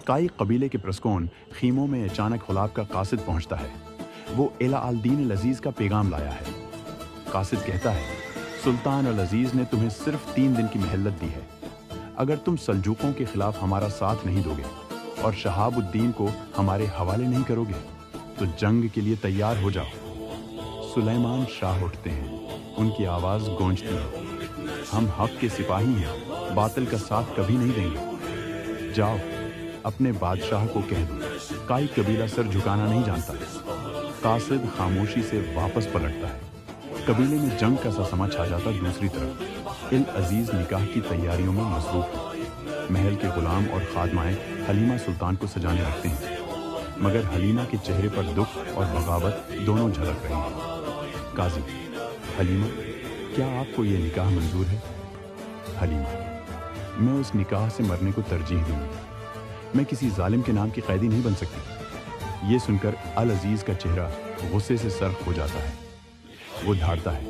काई कबीले के प्रस्कोन खीमों में अचानक हुलाब का कासिद पहुंचता है। वो इला अल दीन अल अजीज का पैगाम लाया है। कासिद कहता है, सुल्तान अल अजीज ने तुम्हें सिर्फ 3 दिन की मोहलत दी है। अगर तुम सल्जूकों के खिलाफ हमारा साथ नहीं दोगे और शहाबुद्दीन को हमारे हवाले नहीं करोगे तो जंग के लिए तैयार हो जाओ। सुलेमान शाह उठते हैं, उनकी आवाज गूंजती है, हम हक के सिपाही हैं, बातिल का साथ कभी नहीं देंगे। जाओ अपने बादशाह को कह दो, काई कबीला सर झुकाना नहीं जानता। कासिद खामोशी से वापस पलटता है। कबीले में जंग का सा समा छा जाता। दूसरी तरफ इल अजीज निकाह की तैयारियों में मसरूफ है। महल के गुलाम और खादमाएं हलीमा सुल्तान को सजाने लगते हैं, मगर हलीमा के चेहरे पर दुख और बगावत दोनों झलक रहे हैं। काजी, हलीमा, क्या आपको ये निकाह मंजूर है? हलीमा, मैं उस निकाह से मरने को तरजीह दूंगी। मैं किसी जालिम के नाम की कैदी नहीं बन सकती। ये सुनकर अल अजीज का चेहरा गुस्से से सर्ख हो जाता है। वो धाड़ता है,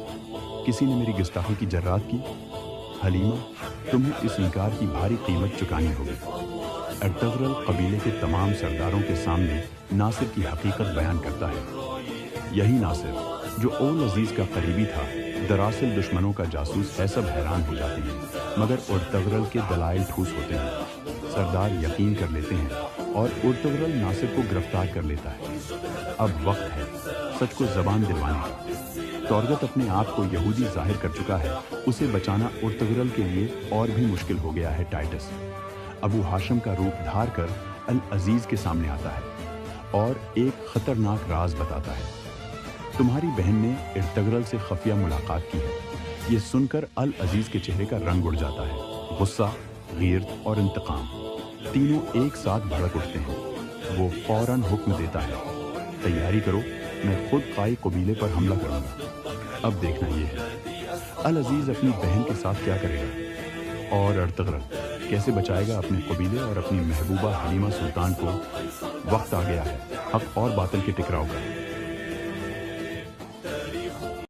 किसी ने मेरी गुस्ताखी की जर्रात की? हलीमा, तुम्हें इस इनकार की भारी कीमत चुकानी होगी। अर्तगरल कबीले के तमाम सरदारों के सामने नासिर की हकीकत बयान करता है। यही नासिर जो ओल अजीज का करीबी था, दरअसल दुश्मनों का जासूस है। सब हैरान हो जाते हैं, मगर उर्तगरल के दलाइल ठूस होते हैं। सरदार यकीन कर लेते हैं और उर्तगरल नासिर को गिरफ्तार कर लेता है। अब वक्त है सच को जबान दिलवाने का। तौरगत अपने आप को यहूदी जाहिर कर चुका है, उसे बचाना उर्तगरल के लिए और भी मुश्किल हो गया है। टाइटस अबू हाशिम का रूप धार कर अल अजीज के सामने आता है और एक खतरनाक राज बताता है। तुम्हारी बहन ने इर्तगरल से खुफिया मुलाकात की है। ये सुनकर अल अजीज के चेहरे का रंग उड़ जाता है। गुस्सा, गीरत और इंतकाम तीनों एक साथ भड़क उठते हैं। वो फौरन हुक्म देता है, तैयारी करो, मैं खुद काई कबीले पर हमला करूंगा। अब देखना ये है अल अजीज अपनी बहन के साथ क्या करेगा और अर्तगरल कैसे बचाएगा अपने कबीले और अपनी महबूबा हलीमा सुल्तान को। वक्त आ गया है हक और बातिल के टकराव का।